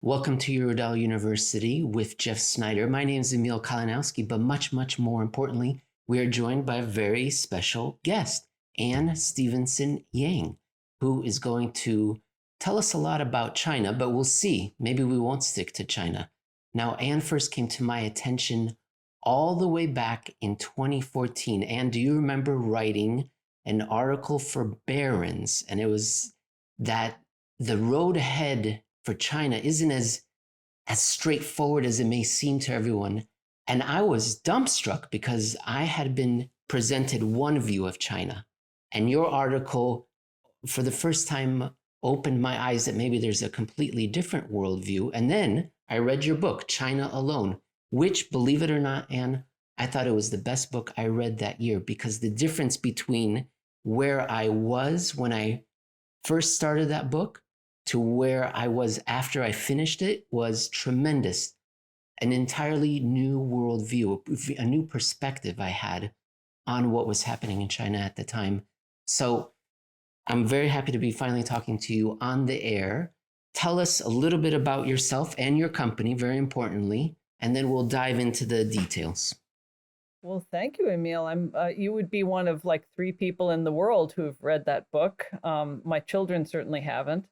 Welcome to Eurodollar University with Jeff Snider. My name is Emil Kalinowski, but much more importantly, we are joined by a very special guest, Stevenson-Yang, who is going to tell us a lot about China, but we'll see. Maybe we won't stick to China. Now, Anne first came to my attention all the way back in 2014. Anne, do you remember writing an article for Barron's? And it was that the road ahead for China isn't as straightforward as it may seem to everyone. And I was dumbstruck because I had been presented one view of China. And your article, for the first time, opened my eyes that maybe there's a completely different worldview. And then I read your book, China Alone, which, believe it or not, Anne, I thought it was the best book I read that year because the difference between where I was when I first started that book to where I was after I finished it was tremendous. An entirely new worldview, a new perspective I had on what was happening in China at the time. So I'm very happy to be finally talking to you on the air. Tell us a little bit about yourself and your company, very importantly, and then we'll dive into the details. Well, thank you, Emil. You would be one of like three people in the world who have read that book. My children certainly haven't.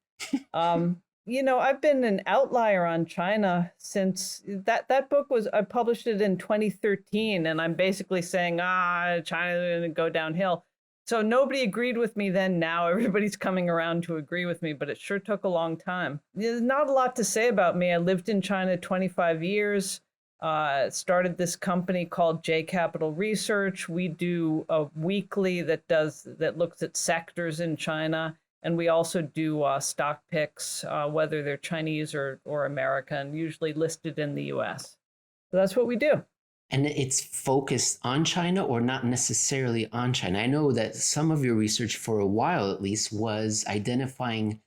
I've been an outlier on China since that book I published it in 2013, and I'm basically saying, China's going to go downhill. So nobody agreed with me then. Now everybody's coming around to agree with me, but it sure took a long time. There's not a lot to say about me. I lived in China 25 years. Started this company called J Capital Research. We do a weekly that looks at sectors in China. And we also do stock picks, whether they're Chinese or American, usually listed in the US. So that's what we do. And it's focused on China or not necessarily on China? I know that some of your research, for a while at least, was identifying,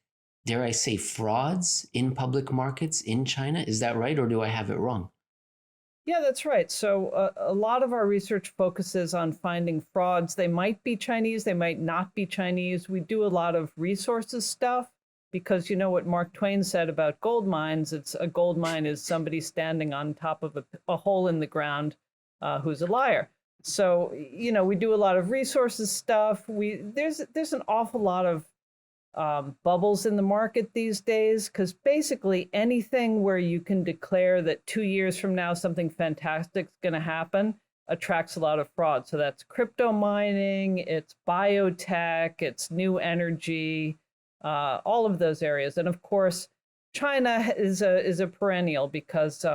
dare I say, frauds in public markets in China. Is that right, or do I have it wrong? Yeah, that's right. So a lot of our research focuses on finding frauds. They might be Chinese, they might not be Chinese. We do a lot of resources stuff because you know what Mark Twain said about gold mines. It's a gold mine is somebody standing on top of a hole in the ground who's a liar. So, we do a lot of resources stuff. There's an awful lot of bubbles in the market these days, because basically anything where you can declare that 2 years from now something fantastic is going to happen attracts a lot of fraud. So that's crypto mining, it's biotech, it's new energy, all of those areas. And of course, China is a perennial because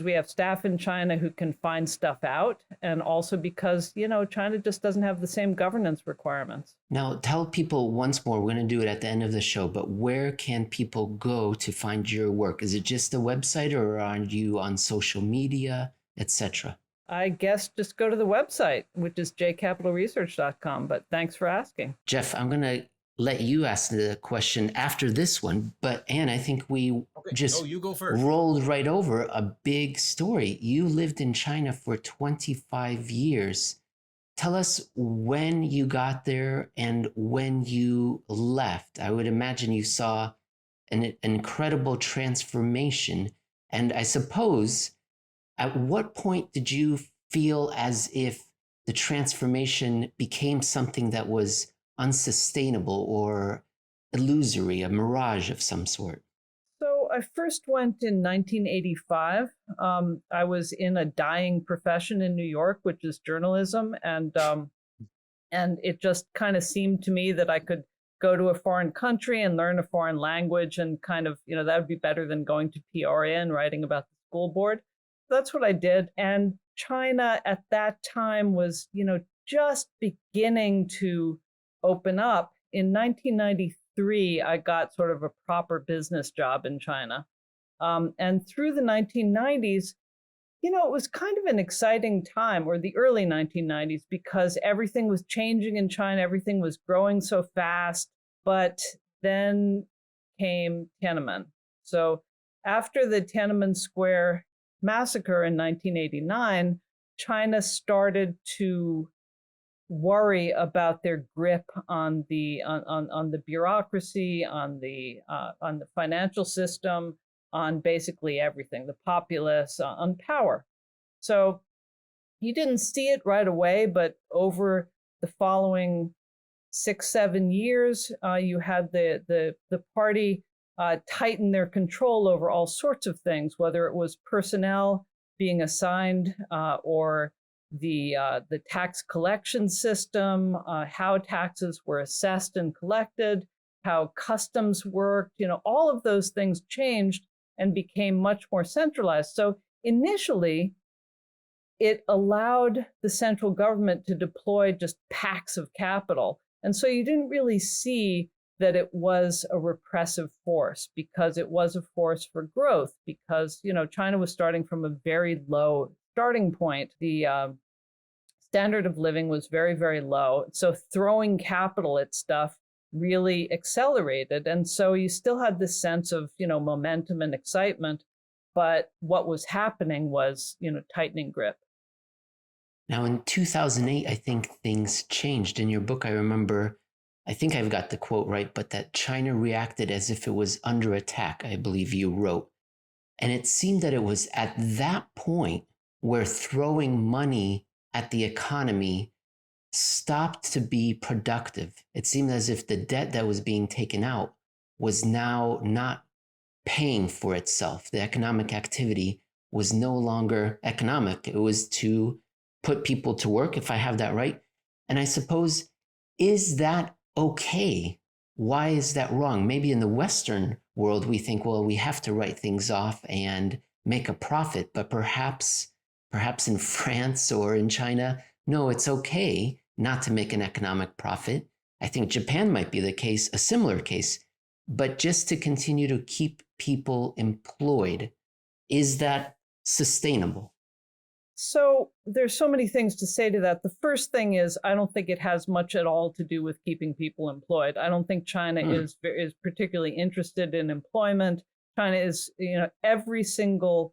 we have staff in China who can find stuff out, and also because China just doesn't have the same governance requirements. Now, tell people once more. We're going to do it at the end of the show, but where can people go to find your work? Is it just a website, or are you on social media, etc.? I guess just go to the website, which is jcapitalresearch.com. But thanks for asking, Jeff. I'm going to let you ask the question after this one, but Anne, I think we just you go first. Rolled right over a big story. You lived in China for 25 years. Tell us when you got there and when you left. I would imagine you saw an incredible transformation. And I suppose, at what point did you feel as if the transformation became something that was unsustainable or illusory, a mirage of some sort? So I first went in 1985. I was in a dying profession in New York, which is journalism, and it just kind of seemed to me that I could go to a foreign country and learn a foreign language, and kind of that would be better than going to PRN writing about the school board. That's what I did, and China at that time was just beginning to open up. In 1993, I got sort of a proper business job in China. And through the 1990s, it was kind of an exciting time, or the early 1990s, because everything was changing in China. Everything was growing so fast. But then came Tiananmen. So after the Tiananmen Square massacre in 1989, China started to worry about their grip on the bureaucracy, on the financial system, on basically everything, the populace, on power. So you didn't see it right away, but over the following 6-7 years, you had the party tighten their control over all sorts of things, whether it was personnel being assigned or the tax collection system, how taxes were assessed and collected, how customs worked. All of those things changed and became much more centralized. So initially, it allowed the central government to deploy just packs of capital. And so you didn't really see that it was a repressive force, because it was a force for growth, because China was starting from a very low starting point. The standard of living was very, very low. So throwing capital at stuff really accelerated. And so you still had this sense of momentum and excitement, but what was happening was tightening grip. Now, in 2008, I think things changed. In your book, I remember, I think I've got the quote right, but that China reacted as if it was under attack, I believe you wrote. And it seemed that it was at that point where throwing money at the economy stopped to be productive. It seemed as if the debt that was being taken out was now not paying for itself. The economic activity was no longer economic. It was to put people to work, if I have that right. And I suppose, is that okay? Why is that wrong? Maybe in the Western world, we think, well, we have to write things off and make a profit. But perhaps in France or in China, no, it's okay not to make an economic profit. I think Japan might be the case, a similar case, but just to continue to keep people employed. Is that sustainable? So there's so many things to say to that. The first thing is, I don't think it has much at all to do with keeping people employed. I don't think China is particularly interested in employment. China is, every single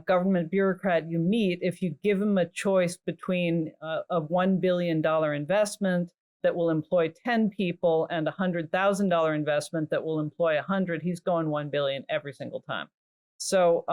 government bureaucrat you meet, if you give him a choice between a $1 billion investment that will employ 10 people and a $100,000 investment that will employ 100, he's going 1 billion every single time. So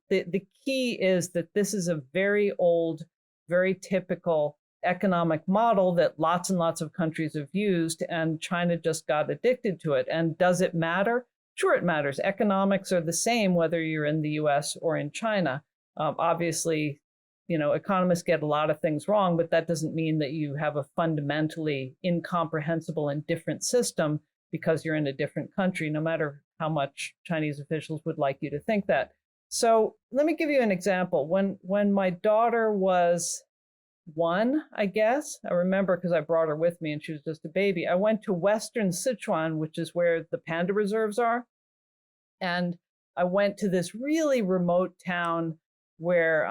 the key is that this is a very old, very typical economic model that lots and lots of countries have used, and China just got addicted to it. And does it matter? Sure, it matters. Economics are the same whether you're in the US or in China. Obviously, economists get a lot of things wrong, but that doesn't mean that you have a fundamentally incomprehensible and different system because you're in a different country, no matter how much Chinese officials would like you to think that. So let me give you an example. When my daughter was 1, I guess, I remember because I brought her with me and she was just a baby, I went to Western Sichuan, which is where the panda reserves are. And I went to this really remote town where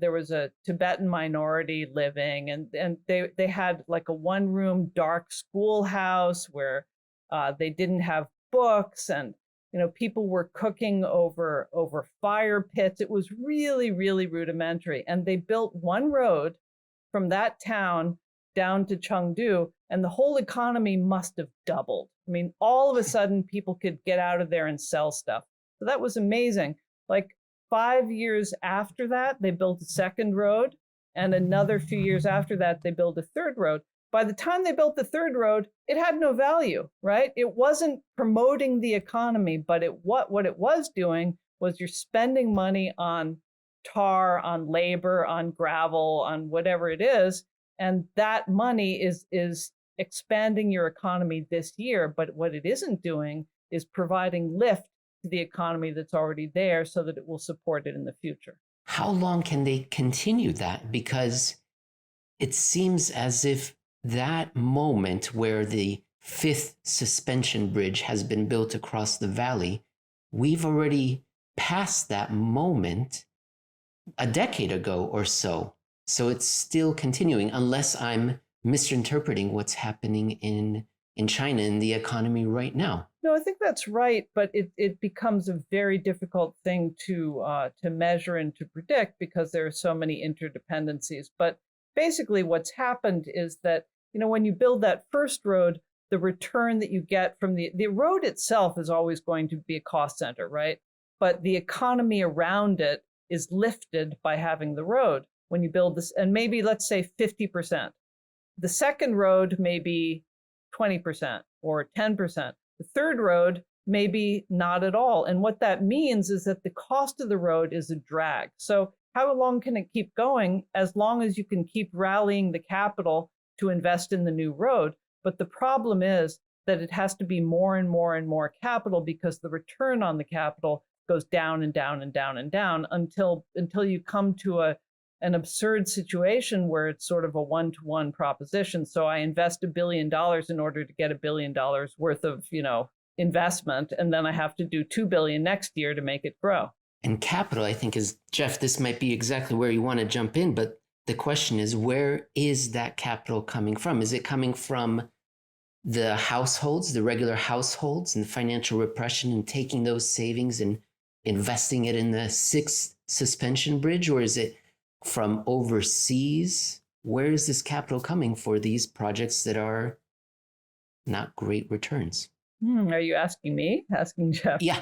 there was a Tibetan minority living, and they had like a 1-room dark schoolhouse where they didn't have books, and people were cooking over fire pits. It was really, really rudimentary. And they built one road from that town down to Chengdu, and the whole economy must have doubled. I mean, all of a sudden, people could get out of there and sell stuff. So that was amazing. Like 5 years after that, they built a second road, and another few years after that, they built a third road. By the time they built the third road, it had no value, right? It wasn't promoting the economy, but what it was doing was you're spending money on tar, on labor, on gravel, on whatever it is, and that money is expanding your economy this year. But what it isn't doing is providing lift to the economy that's already there so that it will support it in the future. How long can they continue that? Because it seems as if that moment where the 5th suspension bridge has been built across the valley, we've already passed that moment a decade ago or so. So it's still continuing, unless I'm misinterpreting what's happening in China, in the economy right now. No, I think that's right, but it becomes a very difficult thing to measure and to predict because there are so many interdependencies. But basically what's happened is that, when you build that first road, the return that you get from the road itself is always going to be a cost center, right? but the economy around it is lifted by having the road. When you build this, and maybe let's say 50%. The second road may be 20% or 10%. The third road maybe not at all. And what that means is that the cost of the road is a drag. So how long can it keep going? As long as you can keep rallying the capital to invest in the new road. But the problem is that it has to be more and more and more capital, because the return on the capital goes down and down and down and down until you come to an absurd situation where it's sort of a one-to-one proposition. So I invest $1 billion in order to get $1 billion worth of, investment, and then I have to do 2 billion next year to make it grow. And capital, I think, is, Jeff, this might be exactly where you want to jump in, but the question is, where is that capital coming from? Is it coming from the households, the regular households, and financial repression, and taking those savings and investing it in the sixth suspension bridge? Or is it from overseas? Where is this capital coming for these projects that are not great returns? Are you asking me? Asking Jeff? Yeah,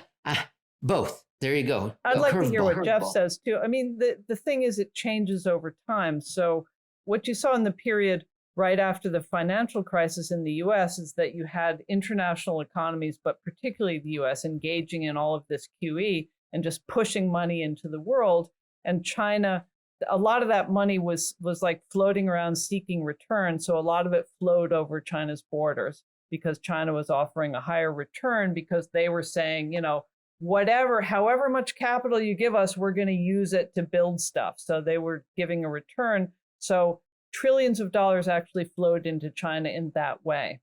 both. There you go. I'd like to hear what Jeff says too. I mean, the thing is, it changes over time. So what you saw in the period right after the financial crisis in the US is that you had international economies, but particularly the US, engaging in all of this QE and just pushing money into the world. And China, a lot of that money was like floating around seeking return. So a lot of it flowed over China's borders because China was offering a higher return, because they were saying, however much capital you give us, we're going to use it to build stuff. So they were giving a return. So trillions of dollars actually flowed into China in that way.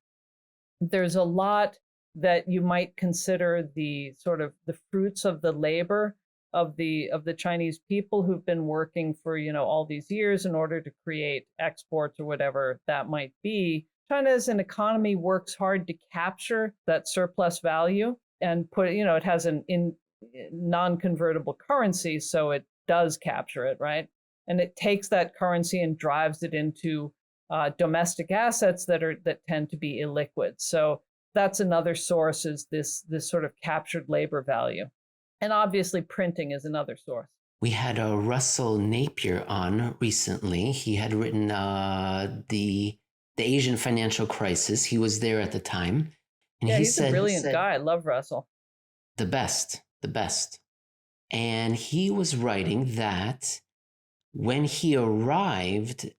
There's a lot that you might consider the sort of the fruits of the labor of the Chinese people who've been working for, all these years in order to create exports or whatever that might be. China as an economy works hard to capture that surplus value and put, it has an non-convertible currency, so it does capture it, right? And it takes that currency and drives it into domestic assets that tend to be illiquid. So that's another source, is this sort of captured labor value. And obviously printing is another source. We had Russell Napier on recently. He had written the Asian financial crisis. He was there at the time. And he's a brilliant guy. I love Russell. The best. And he was writing that when he arrived,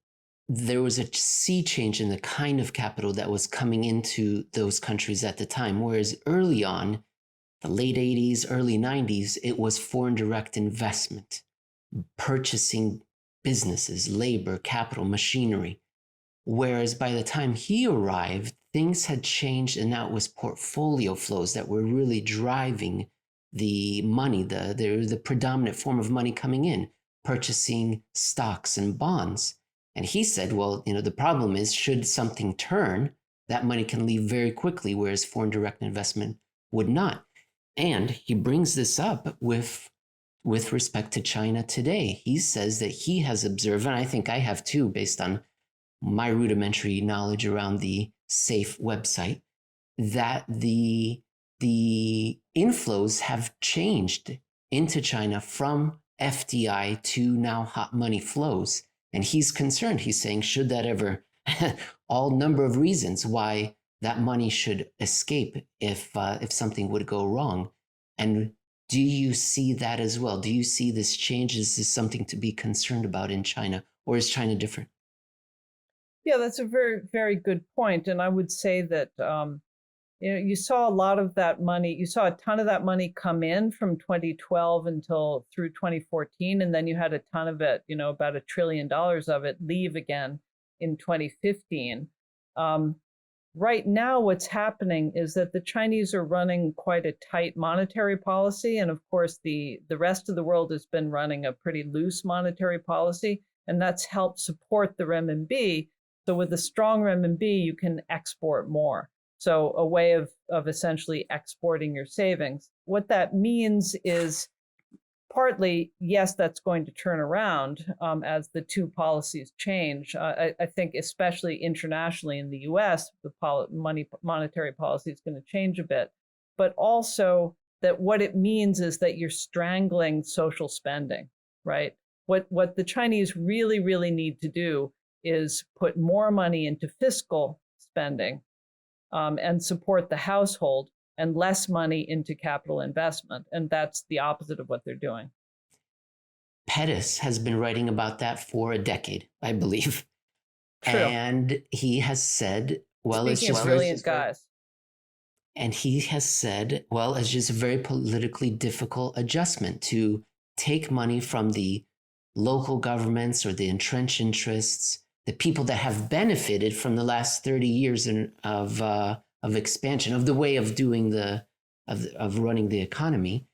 there was a sea change in the kind of capital that was coming into those countries at the time. Whereas early on, the late 80s, early 90s, it was foreign direct investment, purchasing businesses, labor, capital, machinery. Whereas by the time he arrived, things had changed, and now it was portfolio flows that were really driving the money, the predominant form of money coming in, purchasing stocks and bonds. And he said, well, the problem is, should something turn, that money can leave very quickly, whereas foreign direct investment would not. And he brings this up with respect to China today. He says that he has observed, and I think I have too, based on my rudimentary knowledge around the SAFE website, that the inflows have changed into China from FDI to now hot money flows. And he's concerned. He's saying, should that ever, all number of reasons why that money should escape if something would go wrong. And do you see that as well? Do you see this change? Is this something to be concerned about in China, or is China different? Yeah, that's a very, very good point. And I would say that, you saw a lot of that money, you saw a ton of that money come in from 2012 until through 2014. And then you had a ton of it, about $1 trillion of it leave again in 2015. Right now, what's happening is that the Chinese are running quite a tight monetary policy. And of course, the rest of the world has been running a pretty loose monetary policy. And that's helped support the renminbi. So with a strong renminbi, you can export more. So a way of essentially exporting your savings. What that means is partly, yes, that's going to turn around as the two policies change. I think especially internationally in the US, the monetary policy is going to change a bit. But also that what it means is that you're strangling social spending, right? What the Chinese really, really need to do is put more money into fiscal spending and support the household, and less money into capital investment. And that's the opposite of what they're doing. Pettis has been writing about that for a decade, I believe. True. And he has said, well, it's just brilliant guys. And he has said, well, it's just a very politically difficult adjustment to take money from the local governments or the entrenched interests, the people that have benefited from the last 30 years of expansion, of the way of doing of running the economy.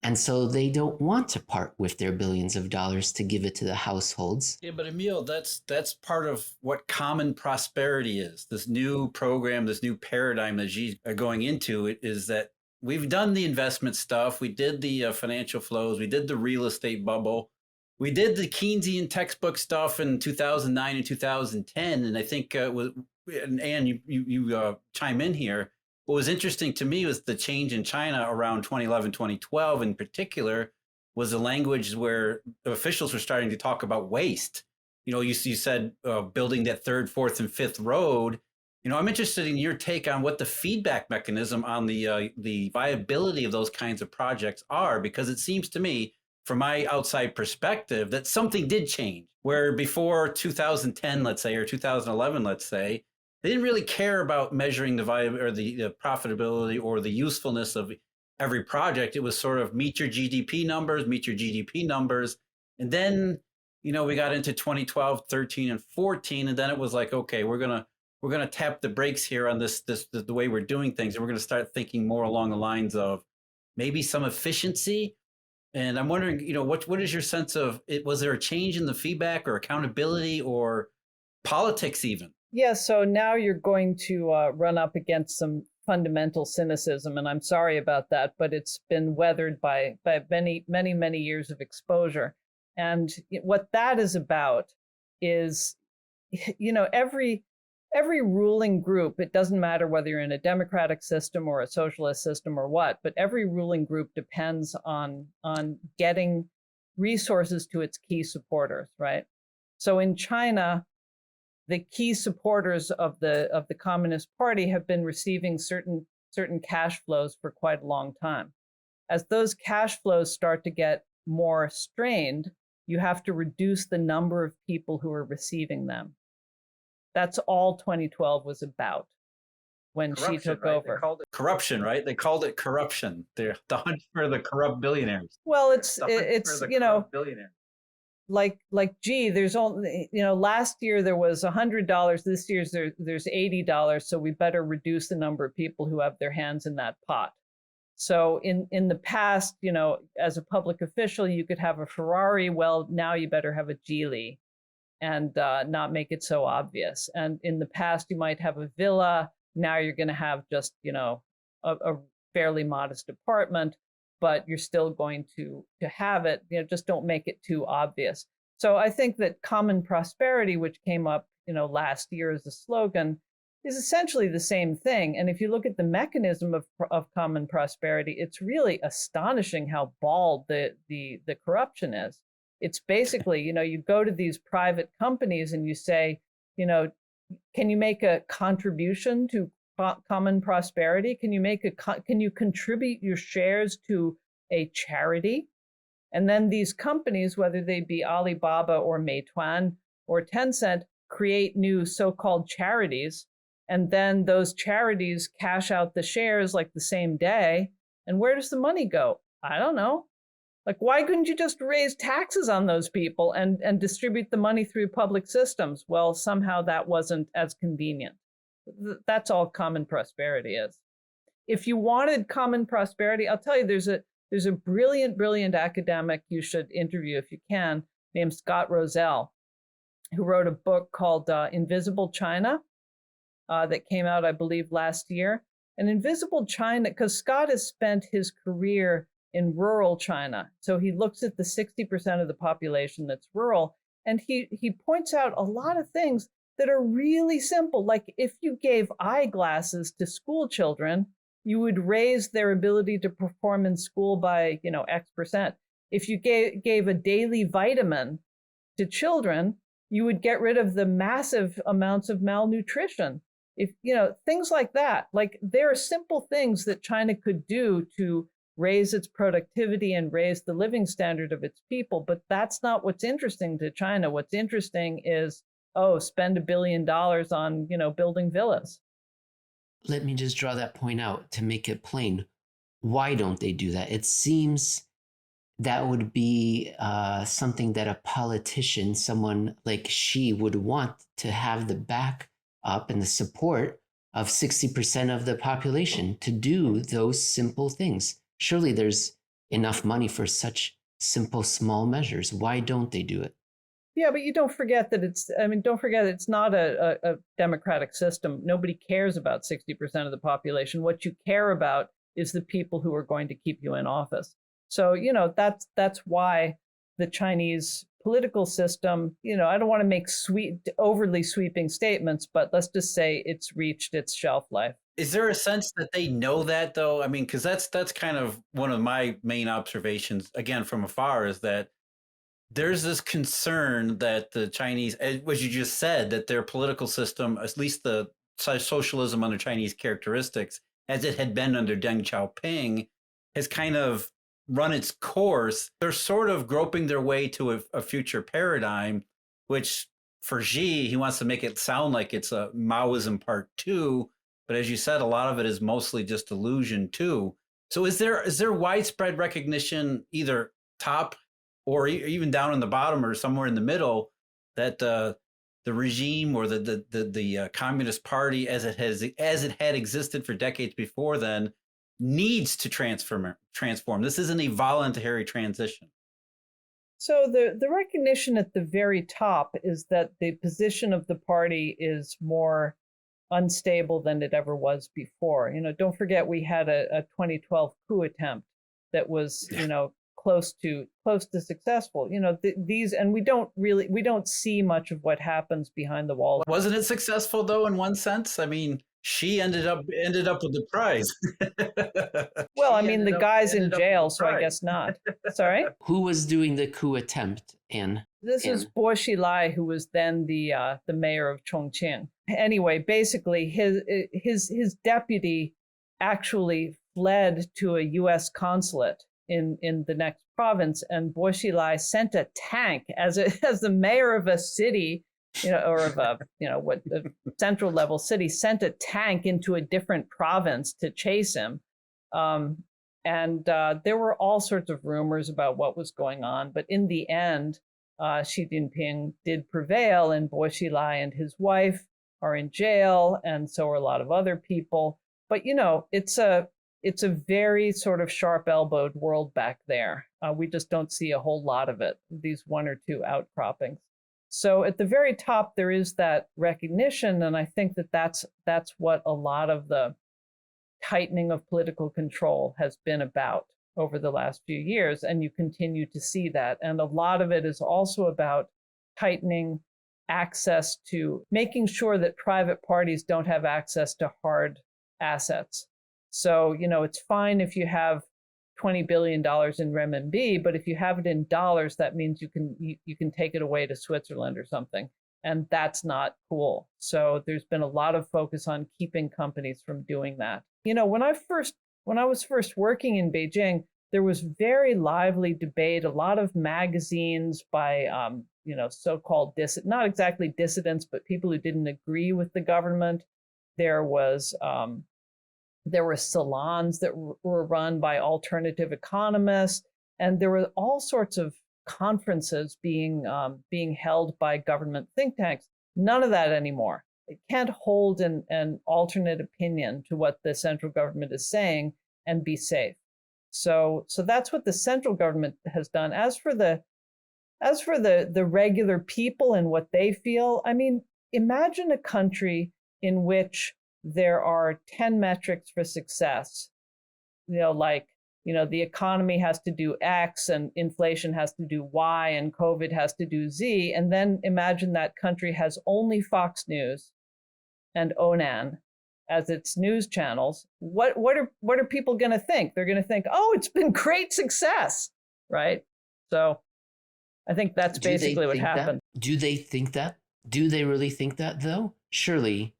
And so they don't want to part with their billions of dollars to give it to the households. Yeah, but Emil, that's part of what common prosperity is. This new program, this new paradigm that you are going into, it is that we've done the investment stuff. We did the financial flows. We did the real estate bubble. We did the Keynesian textbook stuff in 2009 and 2010. And I think, and you chime in here. What was interesting to me was the change in China around 2011, 2012 in particular, was the language where officials were starting to talk about waste. You said building that third, fourth, and fifth road. I'm interested in your take on what the feedback mechanism on the viability of those kinds of projects are, because it seems to me, from my outside perspective, that something did change. Where before 2010, let's say, or 2011, let's say, they didn't really care about measuring the profitability or the usefulness of every project. It was sort of meet your GDP numbers. And then, we got into 2012, 13, and 14. And then it was like, okay, we're going to tap the brakes here on the way we're doing things. And we're going to start thinking more along the lines of maybe some efficiency. And I'm wondering, what is your sense of it? Was there a change in the feedback or accountability or politics even? Yeah, so now you're going to run up against some fundamental cynicism, and I'm sorry about that, but it's been weathered by many, many, many years of exposure. And what that is about is, every ruling group, it doesn't matter whether you're in a democratic system or a socialist system or what, but every ruling group depends on getting resources to its key supporters, right? So in China, the key supporters of the Communist Party have been receiving certain cash flows for quite a long time. As those cash flows start to get more strained, you have to reduce the number of people who are receiving them. That's all 2012 was about when corruption, she took right? over. They called it corruption, right? They called it corruption. The hunt for the corrupt billionaires. Well, it's billionaires. Like, gee, there's only, last year there was $100. This year there's $80. So we better reduce the number of people who have their hands in that pot. So in the past, as a public official, you could have a Ferrari. Well, now you better have a Geely and not make it so obvious. And in the past, you might have a villa. Now you're going to have just, a fairly modest apartment, but you're still going to have it. Just don't make it too obvious. So I think that common prosperity, which came up, last year as a slogan, is essentially the same thing. And if you look at the mechanism of common prosperity, it's really astonishing how bald the corruption is. It's basically, you go to these private companies and you say, can you make a contribution to common prosperity? Can you contribute your shares to a charity? And then these companies, whether they be Alibaba or Meituan or Tencent, create new so-called charities. And then those charities cash out the shares like the same day. And where does the money go? I don't know. Like, why couldn't you just raise taxes on those people and distribute the money through public systems? Well, somehow that wasn't as convenient. That's all common prosperity is. If you wanted common prosperity, I'll tell you, there's a brilliant academic you should interview if you can, named Scott Rozelle, who wrote a book called Invisible China that came out, I believe, last year. And Invisible China, because Scott has spent his career in rural China. So he looks at the 60% of the population that's rural, and he points out a lot of things that are really simple. Like if you gave eyeglasses to school children, you would raise their ability to perform in school by, X%. If you gave a daily vitamin to children, you would get rid of the massive amounts of malnutrition. If, things like that, like there are simple things that China could do to raise its productivity and raise the living standard of its people. But that's not what's interesting to China. What's interesting is, spend $1 billion on, building villas. Let me just draw that point out to make it plain. Why don't they do that? It seems that would be something that a politician, someone like Xi, would want to have the back up and the support of 60% of the population to do those simple things. Surely there's enough money for such simple, small measures. Why don't they do it? Yeah, but you don't forget that it's not a democratic system. Nobody cares about 60% of the population. What you care about is the people who are going to keep you in office. So, that's why the Chinese political system, I don't want to make overly sweeping statements, but let's just say it's reached its shelf life. Is there a sense that they know that, though? I mean, because that's kind of one of my main observations, again, from afar, is that there's this concern that the Chinese, as you just said, that their political system, at least the socialism under Chinese characteristics, as it had been under Deng Xiaoping, has kind of run its course. They're sort of groping their way to a future paradigm, which for Xi, he wants to make it sound like it's a Maoism part 2. But as you said, a lot of it is mostly just illusion too. So is there widespread recognition, either top or even down in the bottom or somewhere in the middle, that the regime or the Communist Party, as it had existed for decades before then, needs to transform? This isn't a voluntary transition. So the recognition at the very top is that the position of the party is more unstable than it ever was before. Don't forget we had a 2012 coup attempt that was, close to successful. These, and we don't see much of what happens behind the walls. Wasn't it successful though, in one sense? I mean, she ended up with the prize. Well, I mean, the guy's in jail, so I guess not. Sorry? Who was doing the coup attempt, Anne? This is Bo Xilai, who was then the mayor of Chongqing. Anyway, basically, his deputy actually fled to a U.S. consulate in the next province, and Bo Xilai sent a tank as the mayor of a city, or of a central level city, sent a tank into a different province to chase him. And there were all sorts of rumors about what was going on, but in the end, Xi Jinping did prevail, and Bo Xilai and his wife are in jail, and so are a lot of other people. But it's a very sort of sharp-elbowed world back there. We just don't see a whole lot of it, these one or two outcroppings. So at the very top, there is that recognition, and I think that's what a lot of the tightening of political control has been about over the last few years, and you continue to see that. And a lot of it is also about tightening access to making sure that private parties don't have access to hard assets. So, it's fine if you have $20 billion in renminbi, but if you have it in dollars, that means you can take it away to Switzerland or something. And that's not cool. So there's been a lot of focus on keeping companies from doing that. When I was first working in Beijing, there was very lively debate, a lot of magazines by, so-called not exactly dissidents, but people who didn't agree with the government. There were salons that were run by alternative economists, and there were all sorts of conferences being held by government think tanks. None of that anymore. It can't hold an alternate opinion to what the central government is saying and be safe. So that's what the central government has done. As for the regular people and what they feel, I mean, imagine a country in which there are 10 metrics for success, the economy has to do X and inflation has to do Y and COVID has to do Z. And then imagine that country has only Fox News and Onan as its news channels, what are people going to think? They're going to think, oh, it's been great success, right? So I think that's basically what happened. Do they think that? Do they really think that, though? Surely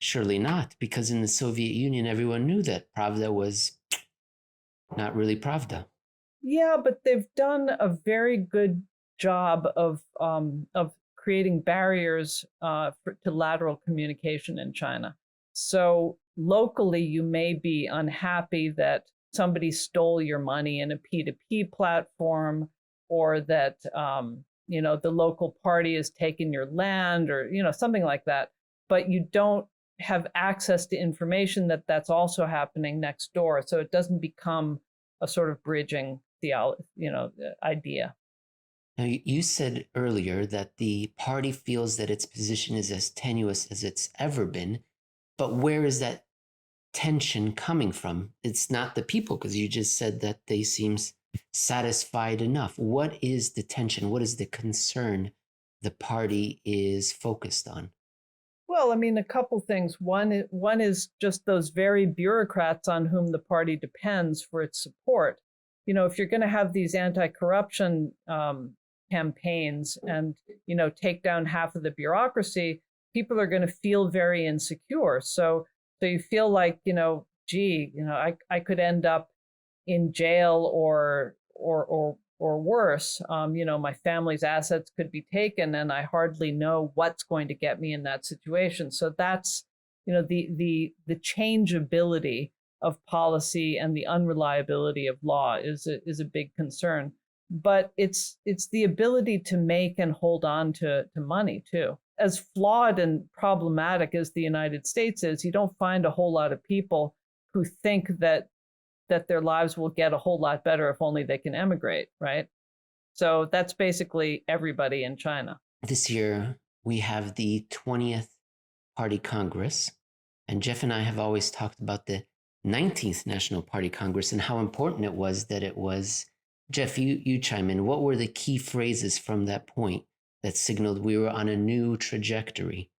not, because in the Soviet Union, everyone knew that Pravda was not really Pravda. Yeah, but they've done a very good job of creating barriers to lateral communication in China. So locally, you may be unhappy that somebody stole your money in a P2P platform, or that the local party has taken your land, or something like that. But you don't have access to information that that's also happening next door, so it doesn't become a sort of bridging idea. Now, you said earlier that the party feels that its position is as tenuous as it's ever been, but where is that tension coming from? It's not the people, because you just said that they seem satisfied enough. What is the tension? What is the concern the party is focused on? Well, I mean, a couple things. One is just those very bureaucrats on whom the party depends for its support. If you're going to have these anti-corruption campaigns and take down half of the bureaucracy, people are going to feel very insecure. So you feel like I could end up in jail or worse. My family's assets could be taken, and I hardly know what's going to get me in that situation. So that's the changeability of policy and the unreliability of law is a big concern. But it's the ability to make and hold on to money too. As flawed and problematic as the United States is, you don't find a whole lot of people who think that their lives will get a whole lot better if only they can emigrate, right? So that's basically everybody in China. This year, we have the 20th Party Congress, and Jeff and I have always talked about the 19th National Party Congress and how important it was that it was. Jeff, you chime in. What were the key phrases from that point that signaled we were on a new trajectory?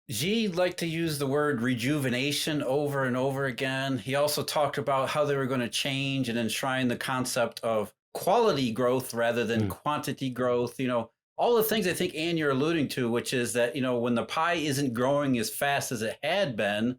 Xi liked to use the word rejuvenation over and over again. He also talked about how they were going to change and enshrine the concept of quality growth rather than quantity growth. All the things I think, Ann, you're alluding to, which is that, when the pie isn't growing as fast as it had been,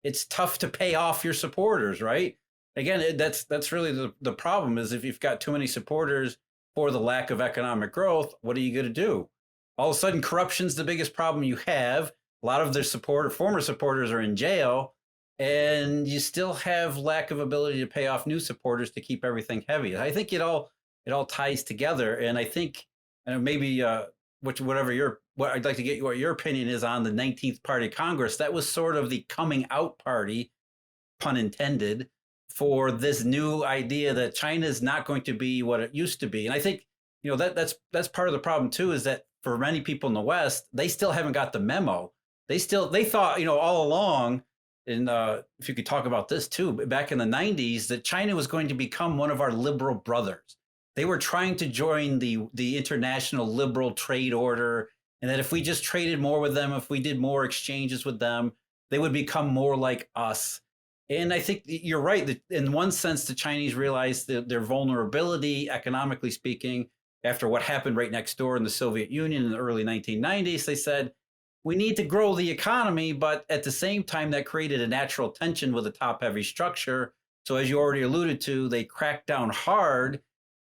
it's tough to pay off your supporters, right? Again, that's really the problem, is if you've got too many supporters for the lack of economic growth, what are you going to do? All of a sudden, corruption's the biggest problem you have. A lot of their former supporters are in jail, and you still have lack of ability to pay off new supporters to keep everything heavy. I think it all ties together, and I think maybe what I'd like to get what your opinion is on the 19th Party Congress. That was sort of the coming out party, pun intended, for this new idea that China is not going to be what it used to be. And I think that's part of the problem too, is that for many people in the West, they still haven't got the memo. They thought, all along, and if you could talk about this too, back in the 90s, that China was going to become one of our liberal brothers. They were trying to join the international liberal trade order, and that if we just traded more with them, if we did more exchanges with them, they would become more like us. And I think you're right that in one sense, the Chinese realized their vulnerability, economically speaking, after what happened right next door in the Soviet Union in the early 1990s. They said, we need to grow the economy, but at the same time, that created a natural tension with a top-heavy structure. So as you already alluded to, they cracked down hard,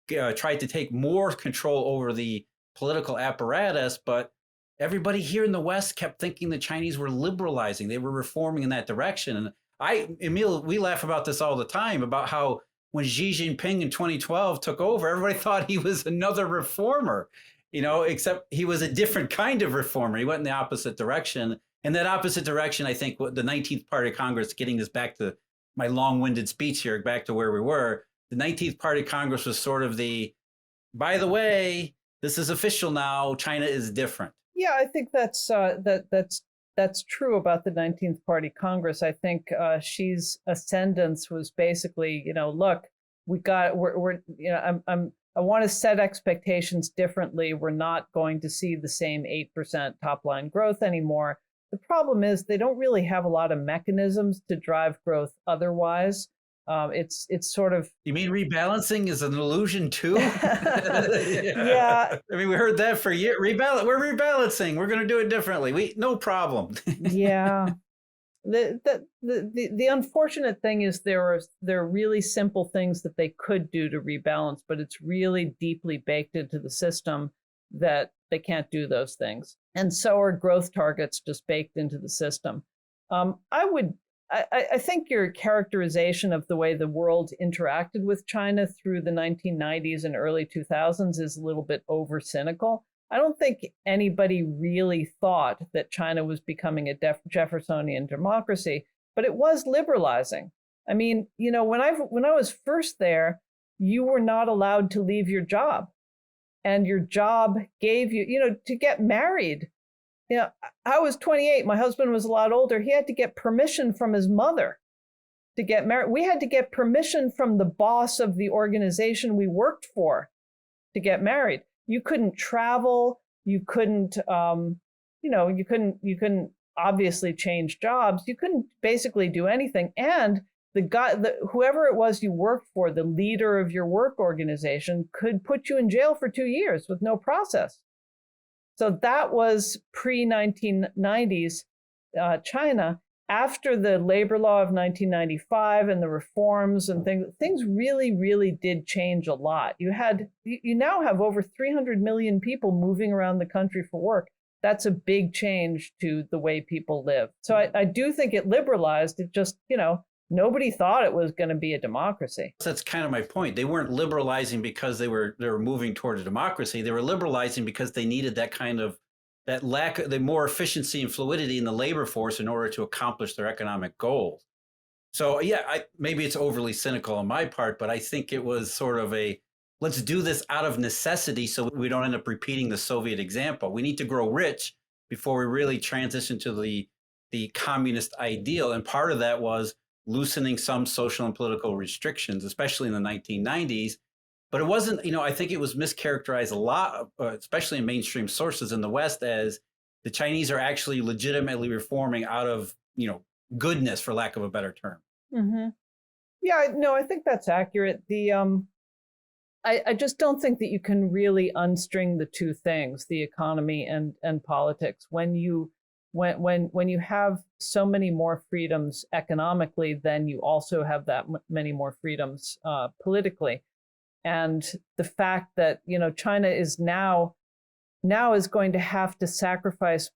tried to take more control over the political apparatus, but everybody here in the West kept thinking the Chinese were liberalizing. They were reforming in that direction. And Emil, we laugh about this all the time, about how when Xi Jinping in 2012 took over, everybody thought he was another reformer. Except he was a different kind of reformer. He went in the opposite direction. And that opposite direction, I think, the 19th Party Congress, getting this back to my long-winded speech here, back to where we were, the 19th Party Congress was sort of by the way, this is official now, China is different. Yeah, I think that's true about the 19th Party Congress. I think Xi's ascendance was basically, look, I want to set expectations differently. We're not going to see the same 8% top line growth anymore. the problem is they don't really have a lot of mechanisms to drive growth otherwise. It's sort of. You mean rebalancing is an illusion too? Yeah. I mean, we heard that for years. We're rebalancing. We're going to do it differently. No problem. Yeah. The unfortunate thing is there are really simple things that they could do to rebalance, but it's really deeply baked into the system that they can't do those things. And so are growth targets just baked into the system. I think your characterization of the way the world interacted with China through the 1990s and early 2000s is a little bit over cynical. I don't think anybody really thought that China was becoming a Jeffersonian democracy, but it was liberalizing. I mean, when I was first there, you were not allowed to leave your job, and your job gave you, to get married. I was 28. My husband was a lot older. He had to get permission from his mother to get married. We had to get permission from the boss of the organization we worked for to get married. You couldn't travel. You couldn't, you couldn't obviously change jobs. You couldn't basically do anything. And whoever it was you worked for, the leader of your work organization, could put you in jail for 2 years with no process. So that was pre-1990s China. After the labor law of 1995 and the reforms and things really, really did change a lot. You now have over 300 million people moving around the country for work. That's a big change to the way people live. So I do think it liberalized. It just, nobody thought it was going to be a democracy. That's kind of my point. They weren't liberalizing because they were moving toward a democracy. They were liberalizing because they needed the more efficiency and fluidity in the labor force in order to accomplish their economic goals. So yeah, maybe it's overly cynical on my part, but I think it was sort of let's do this out of necessity so we don't end up repeating the Soviet example. We need to grow rich before we really transition to the communist ideal. And part of that was loosening some social and political restrictions, especially in the 1990s. But it wasn't, I think it was mischaracterized a lot, especially in mainstream sources in the West, as the Chinese are actually legitimately reforming out of, goodness, for lack of a better term. Mm-hmm. Yeah, no, I think that's accurate. I just don't think that you can really unstring the two things, the economy and politics. When you have so many more freedoms economically, then you also have that many more freedoms politically. And the fact that, China is now is going to have to sacrifice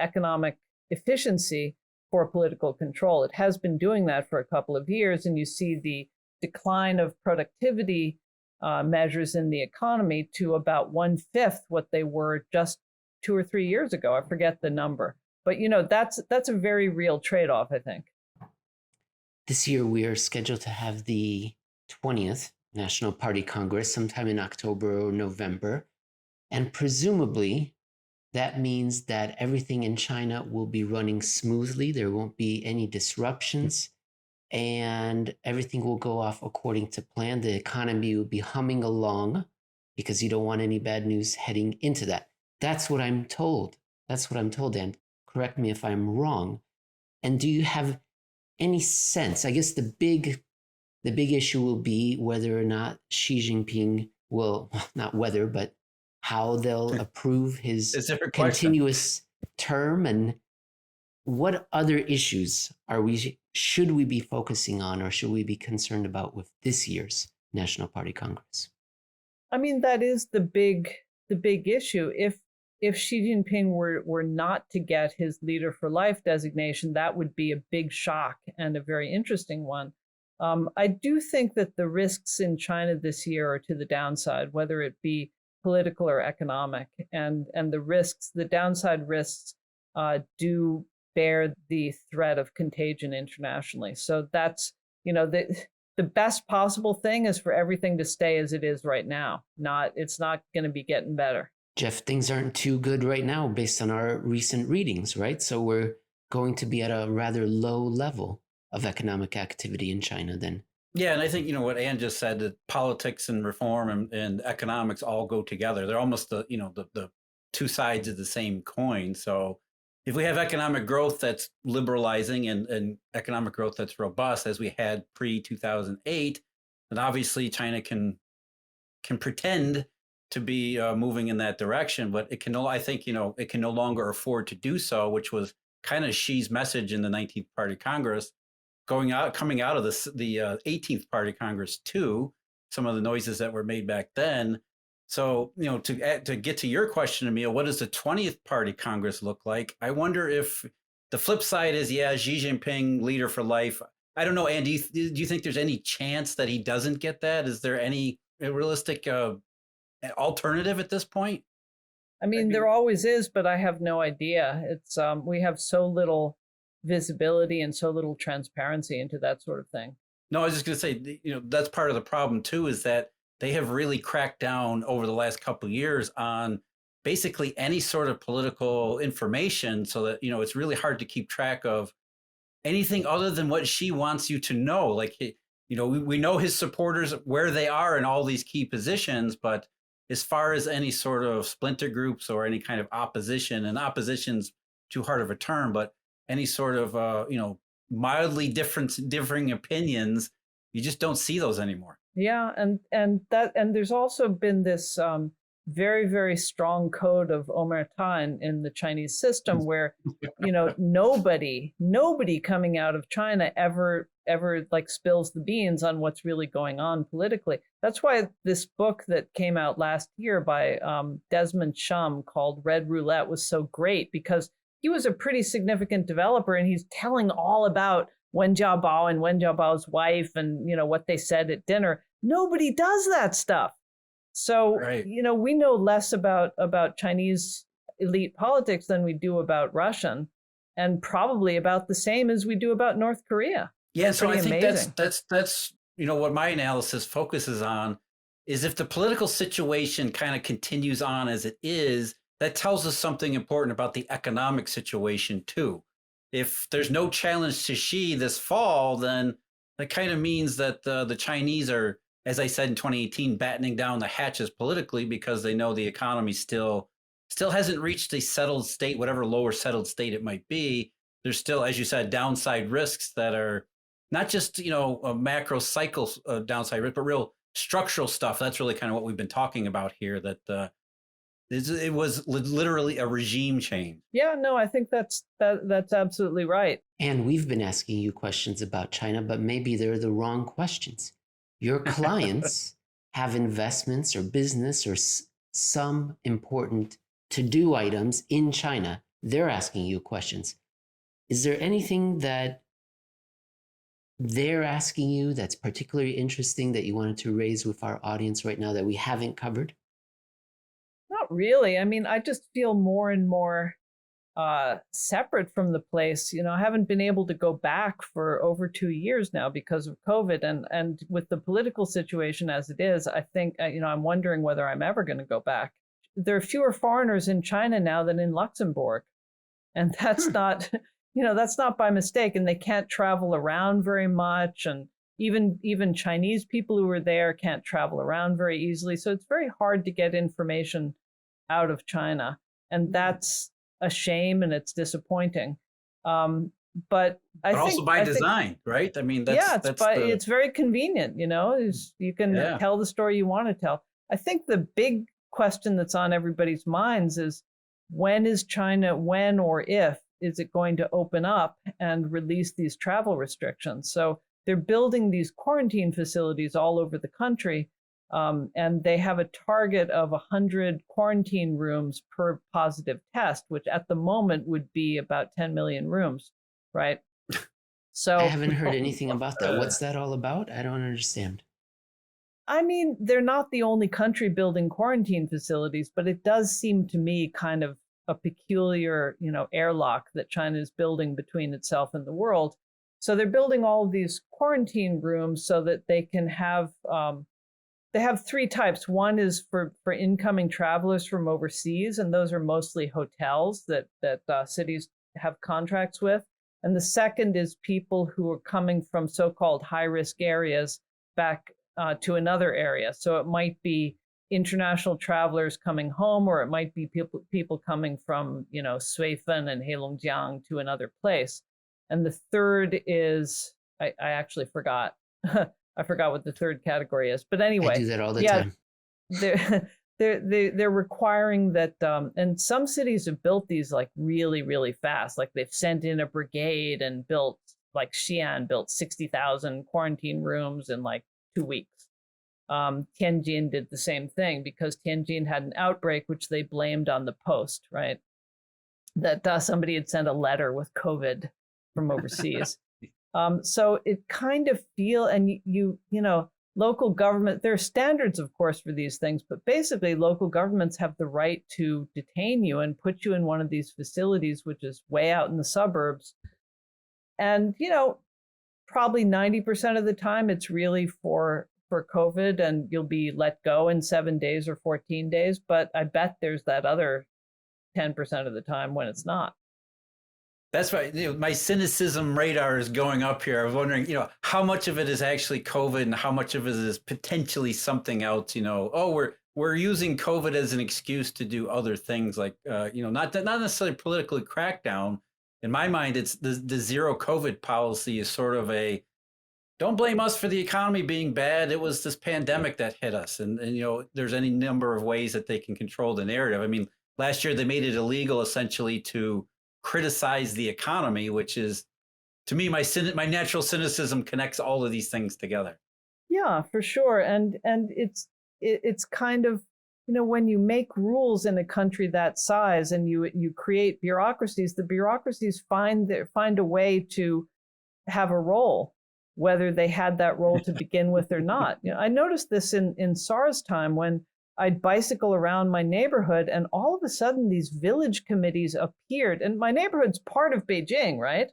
economic efficiency for political control. It has been doing that for a couple of years, and you see the decline of productivity measures in the economy to about 1/5 what they were just 2 or 3 years ago. I forget the number, but that's a very real trade-off, I think. This year we are scheduled to have the 20th National Party Congress sometime in October or November. And presumably that means that everything in China will be running smoothly. There won't be any disruptions and everything will go off according to plan. The economy will be humming along because you don't want any bad news heading into that. That's what I'm told. Dan. Correct me if I'm wrong. And do you have any sense? I guess the big issue will be whether or not Xi Jinping will, not whether, but how they'll approve his continuous term, and what other issues should we be focusing on, or should we be concerned about with this year's National Party Congress? I mean, that is the big issue. If Xi Jinping were not to get his leader for life designation, that would be a big shock and a very interesting one. I do think that the risks in China this year are to the downside, whether it be political or economic, and the downside risks do bear the threat of contagion internationally. So that's, the best possible thing is for everything to stay as it is right now. It's not going to be getting better. Jeff, things aren't too good right now based on our recent readings, right? So we're going to be at a rather low level of economic activity in China then. Yeah, and I think, what Ann just said, that politics and reform and economics all go together. They're almost the two sides of the same coin. So if we have economic growth that's liberalizing and economic growth that's robust, as we had pre-2008, then obviously China can pretend to be moving in that direction, but it can I think, it can no longer afford to do so, which was kind of Xi's message in the 19th Party Congress, coming out of the 18th Party Congress too. Some of the noises that were made back then. So, to get to your question, Emil, what does the 20th Party Congress look like? I wonder if the flip side is, yeah, Xi Jinping, leader for life. I don't know, Andy, do you think there's any chance that he doesn't get that? Is there any realistic alternative at this point? I mean, there always is, but I have no idea. It's we have so little visibility and so little transparency into that sort of thing. No, I was just going to say, that's part of the problem too, is that they have really cracked down over the last couple of years on basically any sort of political information, so that, it's really hard to keep track of anything other than what Xi wants you to know. Like, we know his supporters, where they are in all these key positions, but as far as any sort of splinter groups or any kind of opposition, and opposition's too hard of a term, but any sort of, mildly differing opinions, you just don't see those anymore. Yeah, and there's also been this very, very strong code of omerta in the Chinese system, where nobody coming out of China ever like spills the beans on what's really going on politically. That's why this book that came out last year by Desmond Shum called Red Roulette was so great, because he was a pretty significant developer, and he's telling all about Wen Jiabao and Wen Jiabao's wife and, what they said at dinner. Nobody does that stuff. So, right. We know less about Chinese elite politics than we do about Russian, and probably about the same as we do about North Korea. Yeah, so I think amazing. that's what my analysis focuses on is, if the political situation kind of continues on as it is, that tells us something important about the economic situation too. If there's no challenge to Xi this fall, then that kind of means that the Chinese are, as I said in 2018, battening down the hatches politically, because they know the economy still hasn't reached a settled state, whatever lower settled state it might be. There's still, as you said, downside risks that are not just, a macro cycle downside risk, but real structural stuff. That's really kind of what we've been talking about here, that it was literally a regime change. Yeah, no, I think that's absolutely right. And we've been asking you questions about China, but maybe they're the wrong questions. Your clients have investments or business or some important to-do items in China. They're asking you questions. Is there anything that they're asking you that's particularly interesting that you wanted to raise with our audience right now that we haven't covered? Not really. I mean, I just feel more and more separate from the place. I haven't been able to go back for over 2 years now because of COVID, and with the political situation as it is, I think I'm wondering whether I'm ever going to go back. There are fewer foreigners in China now than in Luxembourg, and that's not that's not by mistake. And they can't travel around very much, and even Chinese people who are there can't travel around very easily. So it's very hard to get information out of China, and that's a shame, and it's disappointing. But also by design, right? I mean, it's very convenient. You can tell the story you want to tell. I think the big question that's on everybody's minds is, when or if is it going to open up and release these travel restrictions? So they're building these quarantine facilities all over the country, and they have a target of 100 quarantine rooms per positive test, which at the moment would be about 10 million rooms, right? So I haven't heard anything about that. What's that all about? I don't understand. I mean, they're not the only country building quarantine facilities, but it does seem to me kind of a peculiar, airlock that China is building between itself and the world. So they're building all of these quarantine rooms so that they can have, they have three types. One is for incoming travelers from overseas, and those are mostly hotels that cities have contracts with. And the second is people who are coming from so-called high-risk areas back to another area. So it might be, international travelers coming home, or it might be people coming from, Suifen and Heilongjiang to another place. And the third is, I actually forgot. I forgot what the third category is. But anyway, I do that all the time. They're requiring that, and some cities have built these like really, really fast. Like they've sent in a brigade and built, like Xi'an built 60,000 quarantine rooms in like 2 weeks. Tianjin did the same thing because Tianjin had an outbreak, which they blamed on the post, right? That somebody had sent a letter with COVID from overseas. So it kind of and you know, local government, there are standards, of course, for these things, but basically local governments have the right to detain you and put you in one of these facilities, which is way out in the suburbs. And, probably 90% of the time it's really for COVID, and you'll be let go in 7 days or 14 days. But I bet there's that other 10% of the time when it's not. That's right. My cynicism radar is going up here. I was wondering, how much of it is actually COVID and how much of it is potentially something else. We're using COVID as an excuse to do other things, like not necessarily politically crackdown. In my mind, it's the zero COVID policy is sort of a don't blame us for the economy being bad. It was this pandemic that hit us, and there's any number of ways that they can control the narrative. I mean, last year they made it illegal essentially to criticize the economy, which is, to me, my natural cynicism connects all of these things together. Yeah, for sure. And it's kind of, when you make rules in a country that size and you create bureaucracies, the bureaucracies find a way to have a role, whether they had that role to begin with or not. I noticed this in SARS time when I'd bicycle around my neighborhood, and all of a sudden these village committees appeared. And my neighborhood's part of Beijing, right?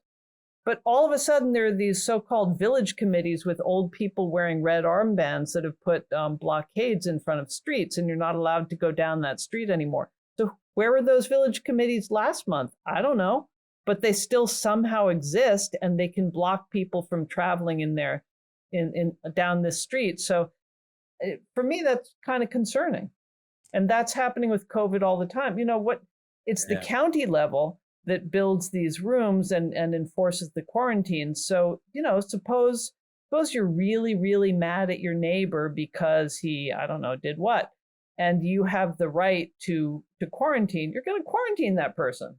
But all of a sudden there are these so-called village committees with old people wearing red armbands that have put blockades in front of streets, and you're not allowed to go down that street anymore. So where were those village committees last month? I don't know. But they still somehow exist, and they can block people from traveling in down this street. So for me, that's kind of concerning. And that's happening with COVID all the time. It's the county level that builds these rooms and enforces the quarantine. So, suppose you're really, really mad at your neighbor because he, I don't know, did what, and you have the right to quarantine, you're going to quarantine that person,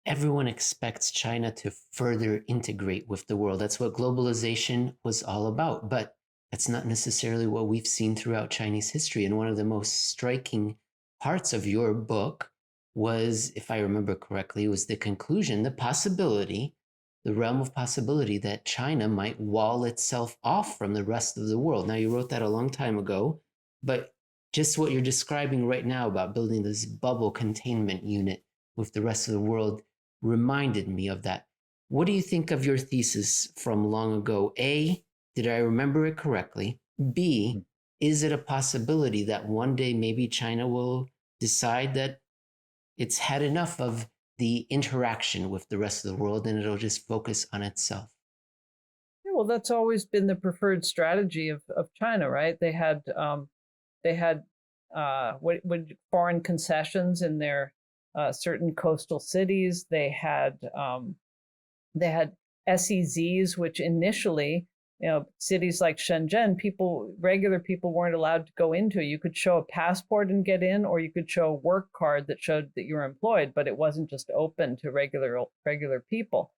Everyone expects China to further integrate with the world. That's what globalization was all about. But that's not necessarily what we've seen throughout Chinese history. And one of the most striking parts of your book was, if I remember correctly, was the conclusion, the possibility, the realm of possibility that China might wall itself off from the rest of the world. Now, you wrote that a long time ago, but just what you're describing right now about building this bubble containment unit with the rest of the world reminded me of that. What do you think of your thesis from long ago? A, did I remember it correctly? B, is it a possibility that one day maybe China will decide that it's had enough of the interaction with the rest of the world and it'll just focus on itself? Yeah, well, that's always been the preferred strategy of China, right? They had foreign concessions in their certain coastal cities. They had SEZs, which initially, cities like Shenzhen, regular people weren't allowed to go into. You could show a passport and get in, or you could show a work card that showed that you were employed, but it wasn't just open to regular people.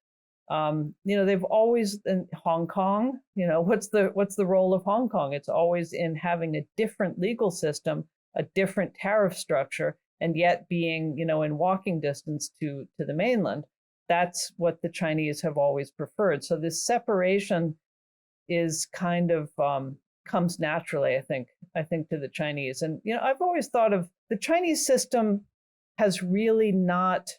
They've always, in Hong Kong, what's the role of Hong Kong? It's always in having a different legal system, a different tariff structure, and yet being, in walking distance to the mainland. That's what the Chinese have always preferred. So this separation is kind of comes naturally, I think to the Chinese. And I've always thought of the Chinese system has really not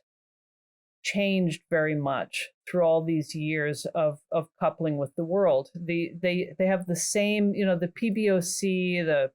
changed very much through all these years of coupling with the world. They have the same, the PBOC,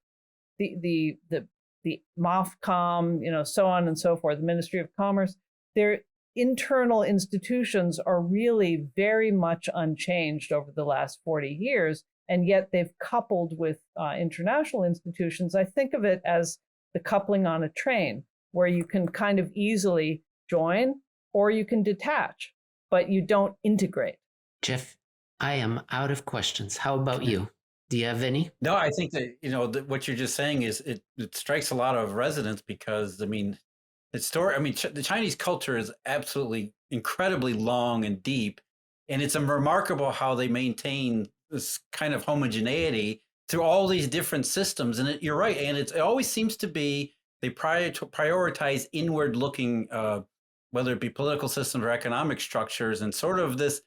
the MOFCOM, so on and so forth, the Ministry of Commerce. Their internal institutions are really very much unchanged over the last 40 years. and yet they've coupled with international institutions. I think of it as the coupling on a train, where you can kind of easily join or you can detach, but you don't integrate. Jeff, I am out of questions. How about you? Do you have any? No, I think that, what you're just saying is it strikes a lot of resonance because, I mean, the Chinese culture is absolutely incredibly long and deep. And it's remarkable how they maintain this kind of homogeneity through all these different systems. And you're right. And it always seems to be they prioritize inward looking, whether it be political systems or economic structures, and sort of the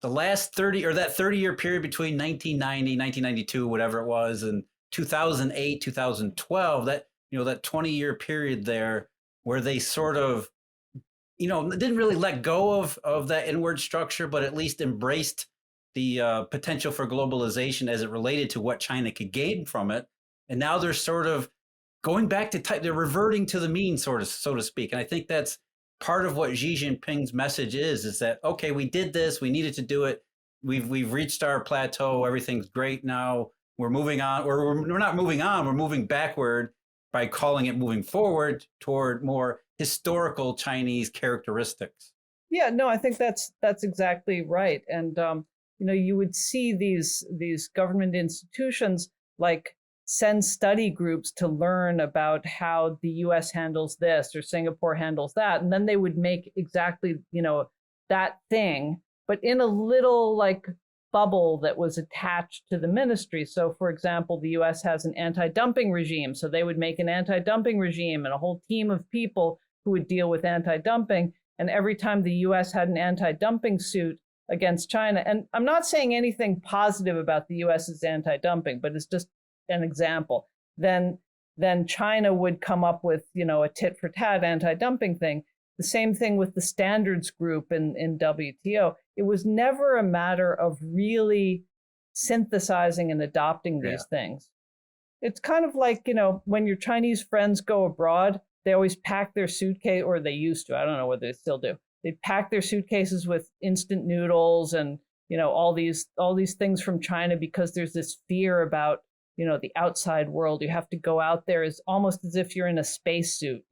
last 30-year period between 1990, 1992, whatever it was, and 2008, 2012, that 20-year period there where they sort of, didn't really let go of that inward structure, but at least embraced the potential for globalization as it related to what China could gain from it. And now they're sort of going back to they're reverting to the mean, so to speak. And I think that's part of what Xi Jinping's message is that, okay, we did this, we needed to do it. We've reached our plateau. Everything's great now. We're moving on, or we're not moving on. We're moving backward by calling it moving forward toward more historical Chinese characteristics. Yeah, no, I think that's exactly right. And you would see these government institutions like send study groups to learn about how the US handles this or Singapore handles that. And then they would make exactly, that thing, but in a little like bubble that was attached to the ministry. So for example, the US has an anti-dumping regime. So they would make an anti-dumping regime and a whole team of people who would deal with anti-dumping. And every time the US had an anti-dumping suit against China, and I'm not saying anything positive about the US's anti-dumping, but it's just an example, then China would come up with, a tit for tat anti-dumping thing. The same thing with the standards group in WTO. It was never a matter of really synthesizing and adopting these things. It's kind of like, when your Chinese friends go abroad, they always pack their suitcase, or they used to, I don't know whether they still do. They pack their suitcases with instant noodles and, all these things from China because there's this fear about, the outside world. You have to go out there as almost as if you're in a spacesuit,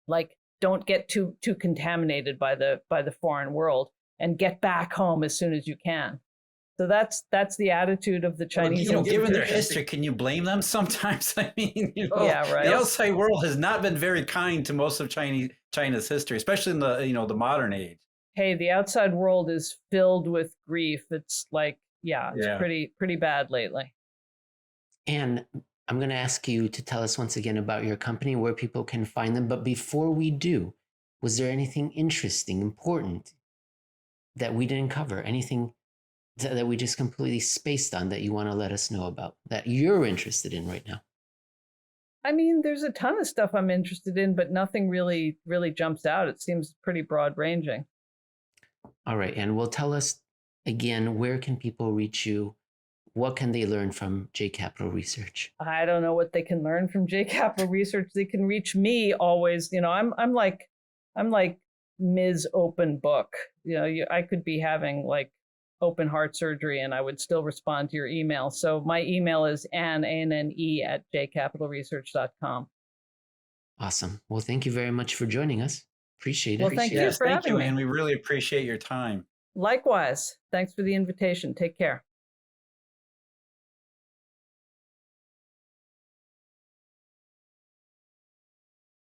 like don't get too contaminated by the foreign world and get back home as soon as you can. So that's the attitude of the Chinese. Given their history, can you blame them sometimes? I mean, yeah, right. The outside world has not been very kind to most of China's history, especially in the the modern age. Hey, the outside world is filled with grief. It's like, it's pretty bad lately. And I'm going to ask you to tell us once again about your company, where people can find them. But before we do, was there anything interesting, important that we didn't cover? Anything that we just completely spaced on that you want to let us know about, that you're interested in right now? I mean, there's a ton of stuff I'm interested in, but nothing really jumps out. It seems pretty broad ranging. All right. And will tell us again, where can people reach you? What can they learn from J Capital Research? I don't know what they can learn from J Capital Research. They can reach me always. I'm like Ms. Open Book. I could be having like open heart surgery and I would still respond to your email. So my email is ANNE at jcapitalresearch.com. Awesome. Well, thank you very much for joining us. Appreciate it. Well, thank you for having me. And we really appreciate your time. Likewise. Thanks for the invitation. Take care.